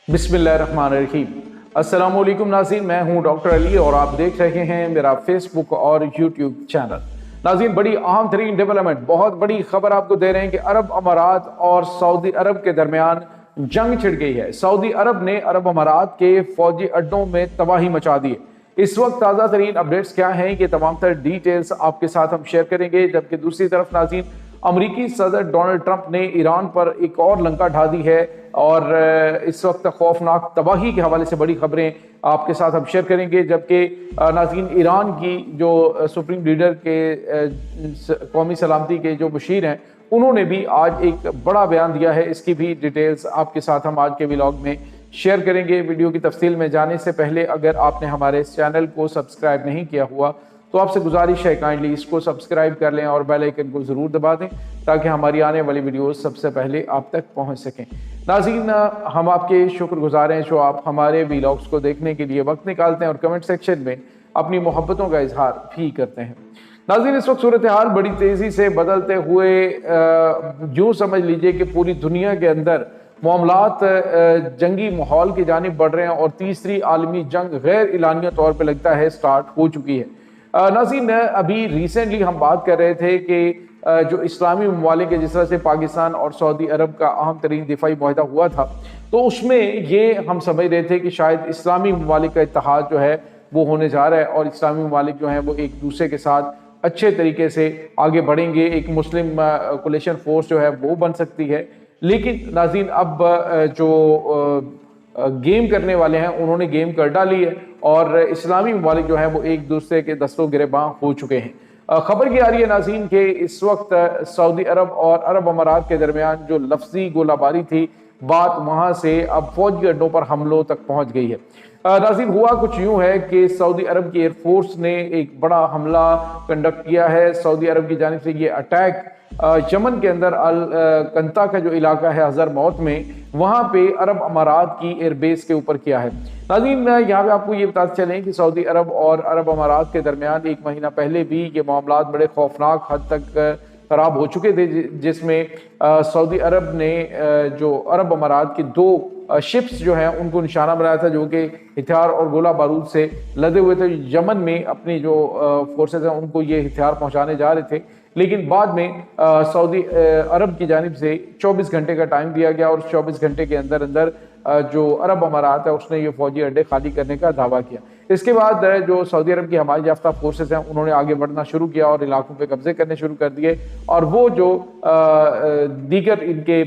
बिस्मिल्लाहिर्रहमानिर्रहीम। अस्सलाम वालेकुम नाज़रीन, मैं हूं डॉक्टर अली और आप देख रहे हैं मेरा फेसबुक और यूट्यूब चैनल। नाज़रीन, बड़ी अहम तरीन डेवलपमेंट, बहुत बड़ी खबर आपको दे रहे हैं कि अरब अमारात और सऊदी अरब के दरमियान जंग छिड़ गई है। सऊदी अरब ने अरब अमारात के फौजी अड्डों में तबाही मचा दी है। इस वक्त ताज़ा तरीन अपडेट्स क्या हैं, कि तमाम तर डिटेल्स आपके साथ हम शेयर करेंगे। जबकि दूसरी तरफ नाज़रीन, अमरीकी सदर डोनाल्ड ट्रंप ने ईरान पर एक और लंका ढा दी है और इस वक्त खौफनाक तबाही के हवाले से बड़ी खबरें आपके साथ हम शेयर करेंगे। जबकि नाज़रीन, ईरान की जो सुप्रीम लीडर के कौमी सलामती के जो मुशीर हैं, उन्होंने भी आज एक बड़ा बयान दिया है। इसकी भी डिटेल्स आपके साथ हम आज के व्लॉग में शेयर करेंगे। वीडियो की तफसील में जाने से पहले अगर आपने हमारे इस चैनल को सब्सक्राइब नहीं किया हुआ तो आपसे गुजारिश है काइंडली इसको सब्सक्राइब कर लें और बेल आइकन को ज़रूर दबा दें ताकि हमारी आने वाली वीडियोस सबसे पहले आप तक पहुंच सकें। नाज़रीन, हम आपके शुक्रगुजार हैं जो आप हमारे व्लॉग्स को देखने के लिए वक्त निकालते हैं और कमेंट सेक्शन में अपनी मोहब्बतों का इजहार भी करते हैं। नाज़रीन, इस वक्त सूरत हाल बड़ी तेज़ी से बदलते हुए यूँ समझ लीजिए कि पूरी दुनिया के अंदर मामलात जंगी माहौल की जानिब बढ़ रहे हैं और तीसरी आलमी जंग गैर एलानिया तौर पर लगता है स्टार्ट हो चुकी है। नाज़रीन, अभी रिसेंटली हम बात कर रहे थे कि जो इस्लामी ममालिक है, जिस तरह से पाकिस्तान और सऊदी अरब का अहम तरीन दिफाई मुआहदा हुआ था, तो उसमें ये हम समझ रहे थे कि शायद इस्लामी ममालिक का इत्तेहाद जो है वो होने जा रहा है और इस्लामी ममालिक जो हैं वो एक दूसरे के साथ अच्छे तरीके से आगे बढ़ेंगे, एक मुस्लिम कोलिशन फोर्स जो है वो बन सकती है। लेकिन नाज़रीन, अब जो गेम करने वाले हैं उन्होंने गेम कर डाली है और इस्लामी ममालिक जो हैं वो एक दूसरे के दस्तों गिरबां हो चुके हैं। खबर की आ रही है नाज़रीन कि इस वक्त सऊदी अरब और अरब अमारात के दरमियान जो लफ्जी गोलाबारी थी, बात वहाँ से अब फौजी अड्डों पर हमलों तक पहुँच गई है। नाज़रीन, हुआ कुछ यूँ है कि सऊदी अरब की एयरफोर्स ने एक बड़ा हमला कंडक्ट किया है। सऊदी अरब की जानिब से ये अटैक यमन के अंदर अल कंता का जो इलाका है हज़र मौत में, वहाँ पे अरब अमारात की एयरबेस के ऊपर किया है। नाज़रीन, यहाँ पे आपको ये बताते चलें कि सऊदी अरब और अरब अमारात के दरमियान एक महीना पहले भी ये मामलात बड़े खौफनाक हद तक ख़राब हो चुके थे, जिसमें सऊदी अरब ने जो अरब अमारात की दो शिप्स जो हैं उनको निशाना बनाया था, जो कि हथियार और गोला बारूद से लदे हुए थे। यमन में अपनी जो फोर्सेज हैं उनको ये हथियार पहुँचाने जा रहे थे, लेकिन बाद में सऊदी अरब की जानिब से 24 घंटे का टाइम दिया गया और 24 घंटे के अंदर अंदर जो अरब अमारात है उसने ये फौजी अड्डे खाली करने का दावा किया। इसके बाद जो सऊदी अरब की हमारी याफ्ता फोर्सेस हैं उन्होंने आगे बढ़ना शुरू किया और इलाकों पे कब्जे करने शुरू कर दिए और वो जो दीगर इनके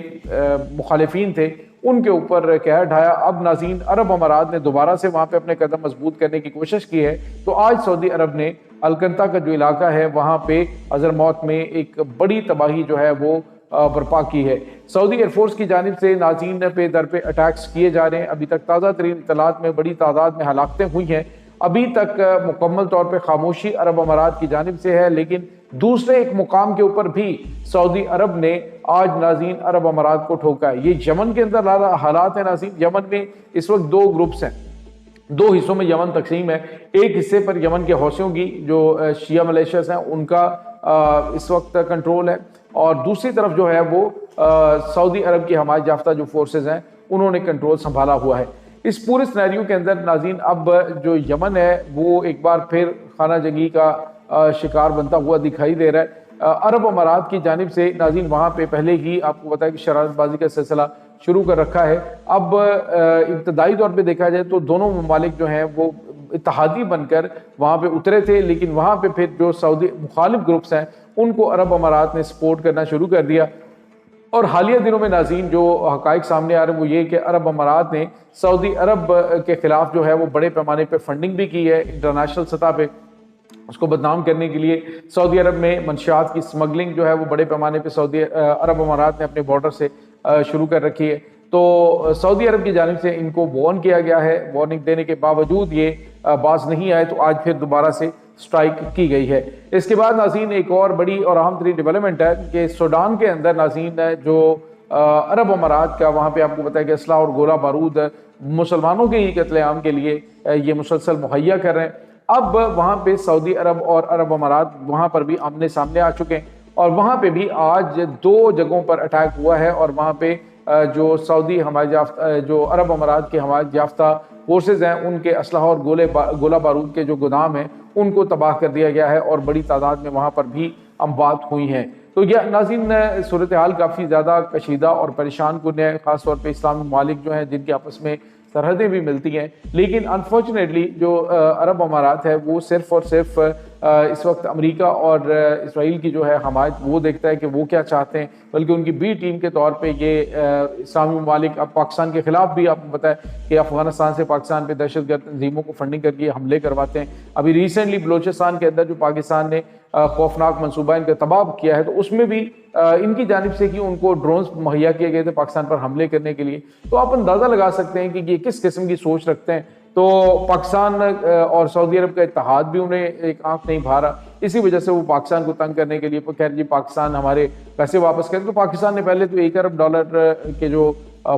मुखालिफिन थे उनके ऊपर कहर ढाया। अब नाज़रीन, अरब अमारात ने दोबारा से वहाँ पे अपने कदम मजबूत करने की कोशिश की है। तो आज सऊदी अरब ने अलकंता का जो इलाका है वहाँ पे हज़र मौत में एक बड़ी तबाही जो है वो बर्पा की है। सऊदी एयरफोर्स की जानिब से नाज़रीन पे दर पे अटैक्स किए जा रहे हैं। अभी तक ताज़ा तरीन इत्तलात में बड़ी तादाद में हलाकतें हुई हैं। अभी तक मुकम्मल तौर पे खामोशी अरब अमारात की जानिब से है, लेकिन दूसरे एक मुकाम के ऊपर भी सऊदी अरब ने आज नाज़रीन अरब अमारात को ठोका है। ये यमन के अंदर हालात है नाज़रीन। यमन में इस वक्त दो ग्रुप्स हैं, दो हिस्सों में यमन तकसीम है। एक हिस्से पर यमन के हौसियों की जो शिया मलेशियस हैं उनका इस वक्त कंट्रोल है और दूसरी तरफ जो है वो सऊदी अरब की हमायत याफ्ता जो फोर्सेज हैं उन्होंने कंट्रोल संभाला हुआ है। इस पूरे सिनेरियो के अंदर नाज़रीन, अब जो यमन है वो एक बार फिर खाना जंगी का शिकार बनता हुआ दिखाई दे रहा है। अरब अमारात की जानिब से नाज़रीन वहाँ पे पहले ही आपको पता है कि शरारतबाजी का सिलसिला शुरू कर रखा है। अब इब्तदाई तौर पे देखा जाए तो दोनों ममालिक जो हैं वो इत्तेहादी बनकर वहाँ पे उतरे थे, लेकिन वहाँ पे फिर जो सऊदी मुखालिफ ग्रुप्स हैं उनको अरब अमारात ने सपोर्ट करना शुरू कर दिया। और हालिया दिनों में नाज़रीन जो हक़ाइक़ सामने आ रहे हैं वो ये कि अरब अमारात ने सऊदी अरब के ख़िलाफ़ जो है वो बड़े पैमाने पर फंडिंग भी की है इंटरनेशनल सतह पर उसको बदनाम करने के लिए। सऊदी अरब में मंशियात की स्मगलिंग जो है वो बड़े पैमाने पे सऊदी अरब अमारात ने अपने बॉर्डर से शुरू कर रखी है। तो सऊदी अरब की जानिब से इनको वार्न किया गया है। वार्निंग देने के बावजूद ये बाज नहीं आए, तो आज फिर दोबारा से स्ट्राइक की गई है। इसके बाद नाज़रीन एक और बड़ी और अहम तरीन डेवलपमेंट है कि सूडान के अंदर नाज़रीन जो अरब अमारात का वहाँ पे आपको पता है कि असला और गोला बारूद मुसलमानों के ही कत्लेआम के लिए ये मुसलसल मुहैया कर रहे हैं। अब वहाँ पे सऊदी अरब और अरब अमारात वहाँ पर भी आमने सामने आ चुके हैं और वहाँ पे भी आज दो जगहों पर अटैक हुआ है और वहाँ पे جو سعودی حمایت یافتہ جو عرب امارات کے حمایت یافتہ فورسز ہیں ان کے اسلحہ اور گولہ بارود کے جو گودام ہیں ان کو تباہ کر دیا گیا ہے اور بڑی تعداد میں وہاں پر بھی اموات ہوئی ہیں۔ تو یہ ناظرین صورتحال کافی زیادہ کشیدہ اور پریشان کن ہے، خاص طور پہ اسلامی ممالک جو ہیں جن کے آپس میں سرحدیں بھی ملتی ہیں، لیکن انفارچونیٹلی جو عرب امارات ہے وہ صرف اور صرف اس وقت امریکہ اور اسرائیل کی جو ہے حمایت وہ دیکھتا ہے کہ وہ کیا چاہتے ہیں، بلکہ ان کی بی ٹیم کے طور پہ یہ اسلامی ممالک اب پاکستان کے خلاف بھی آپ کو پتہ ہے کہ افغانستان سے پاکستان پہ دہشت گرد تنظیموں کو فنڈنگ کر کے حملے کرواتے ہیں۔ ابھی ریسنٹلی بلوچستان کے اندر جو پاکستان نے خوفناک منصوبہ ان کا تباہ کیا ہے، تو اس میں بھی ان کی جانب سے کہ ان کو ڈرونز مہیا کیے گئے تھے پاکستان پر حملے کرنے کے لیے۔ تو آپ اندازہ لگا سکتے ہیں کہ یہ کس قسم کی سوچ رکھتے ہیں۔ تو پاکستان اور سعودی عرب کا اتحاد بھی انہیں ایک آنکھ نہیں بھا رہا، اسی وجہ سے وہ پاکستان کو تنگ کرنے کے لیے کہہ رہے جی پاکستان ہمارے پیسے واپس کرے۔ تو پاکستان نے پہلے تو $1 ارب کے جو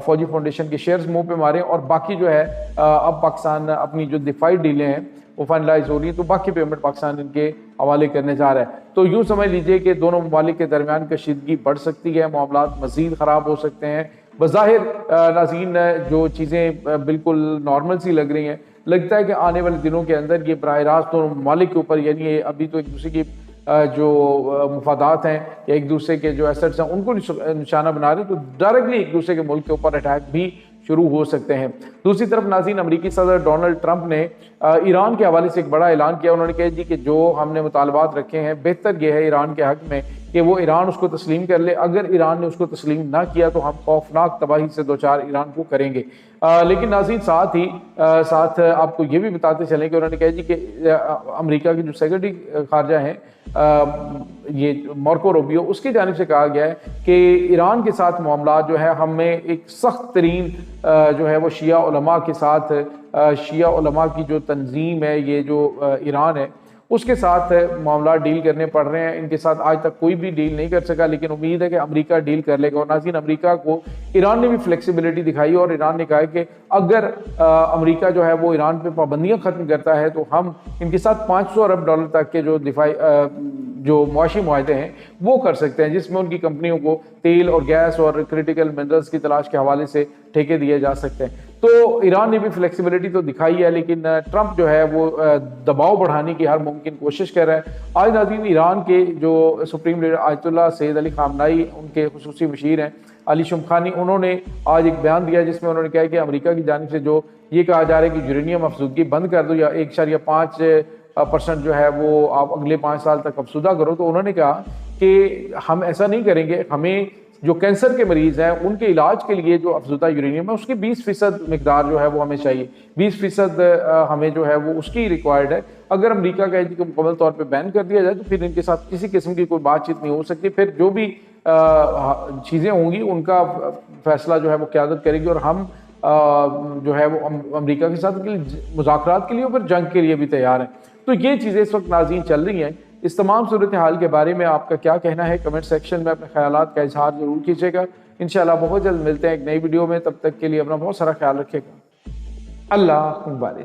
فوجی فاؤنڈیشن کے شیئرز منہ پہ مارے، اور باقی جو ہے اب پاکستان اپنی جو دفاعی ڈیلیں ہیں وہ فائنلائز ہو رہی ہیں، تو باقی پیمنٹ پاکستان ان کے حوالے کرنے جا رہا ہے۔ تو یوں سمجھ لیجئے کہ دونوں ممالک کے درمیان کشیدگی بڑھ سکتی ہے، معاملات مزید خراب ہو سکتے ہیں۔ بظاہر ناظرین جو چیزیں بالکل نارمل سی لگ رہی ہیں، لگتا ہے کہ آنے والے دنوں کے اندر یہ براہ راست دونوں ممالک کے اوپر، یعنی ابھی تو ایک دوسرے کی جو مفادات ہیں یا ایک دوسرے کے جو ایسٹس ہیں ان کو نشانہ بنا رہے ہیں، تو ڈائریکٹلی ایک دوسرے کے ملک کے اوپر اٹیک بھی شروع ہو سکتے ہیں۔ دوسری طرف ناظرین امریکی صدر ڈونلڈ ٹرمپ نے ایران کے حوالے سے ایک بڑا اعلان کیا۔ انہوں نے کہا جی کہ جو ہم نے مطالبات رکھے ہیں بہتر یہ ہے ایران کے حق میں کہ وہ ایران اس کو تسلیم کر لے، اگر ایران نے اس کو تسلیم نہ کیا تو ہم خوفناک تباہی سے دوچار ایران کو کریں گے۔ لیکن ناظرین ساتھ آپ کو یہ بھی بتاتے چلیں کہ انہوں نے کہا جی کہ امریکہ کی جو سیکرٹری خارجہ ہیں یہ مارکو روبیو، اس کی جانب سے کہا گیا ہے کہ ایران کے ساتھ معاملات جو ہے ہمیں ایک سخت ترین جو ہے وہ شیعہ علماء کے ساتھ، شیعہ علماء کی جو تنظیم ہے یہ جو ایران ہے اس کے ساتھ معاملات ڈیل کرنے پڑ رہے ہیں۔ ان کے ساتھ آج تک کوئی بھی ڈیل نہیں کر سکا، لیکن امید ہے کہ امریکہ ڈیل کر لے گا۔ اور ناظرین امریکہ کو ایران نے بھی فلیکسیبلٹی دکھائی، اور ایران نے کہا کہ اگر امریکہ جو ہے وہ ایران پہ پابندیاں ختم کرتا ہے تو ہم ان کے ساتھ $500 ارب تک کے جو دفاعی جو معاشی معاہدے ہیں وہ کر سکتے ہیں، جس میں ان کی کمپنیوں کو تیل اور گیس اور کریٹیکل منرلز کی تلاش کے حوالے سے ٹھیکے دیے جا سکتے ہیں۔ تو ایران نے بھی فلیکسیبلٹی تو دکھائی ہے، لیکن ٹرمپ جو ہے وہ دباؤ بڑھانے کی ہر ممکن کوشش کر رہا ہے۔ آج ناظرین ایران کے جو سپریم لیڈر آیت اللہ سید علی خامنائی، ان کے خصوصی مشیر ہیں علی شمخانی، انہوں نے آج ایک بیان دیا جس میں انہوں نے کہا کہ امریکہ کی جانب سے جو یہ کہا جا رہا ہے کہ یورینیم افزودگی بند کر دو یا 1.5% جو ہے وہ آپ اگلے 5 سال تک افزودہ کرو، تو انہوں نے کہا کہ ہم ایسا نہیں کریں گے، ہمیں جو کینسر کے مریض ہیں ان کے علاج کے لیے جو افزودہ یورینیم ہے اس کی 20% مقدار جو ہے وہ ہمیں چاہیے، 20% ہمیں جو ہے وہ اس کی ریکوائرڈ ہے۔ اگر امریکہ کہے کہ مکمل طور پہ بین کر دیا جائے تو پھر ان کے ساتھ کسی قسم کی کوئی بات چیت نہیں ہو سکتی، پھر جو بھی چیزیں ہوں گی ان کا فیصلہ جو ہے وہ قیادت کرے گی، اور ہم جو ہے وہ امریکہ کے ساتھ مذاکرات کے لیے اور پھر جنگ کے لیے بھی تیار ہیں۔ تو یہ چیزیں اس وقت ناظرین چل رہی ہیں۔ اس تمام صورتحال کے بارے میں آپ کا کیا کہنا ہے؟ کمنٹ سیکشن میں اپنے خیالات کا اظہار ضرور کیجیے گا۔ انشاءاللہ بہت جلد ملتے ہیں ایک نئی ویڈیو میں، تب تک کے لیے اپنا بہت سارا خیال رکھیے گا۔ اللہ حافظ۔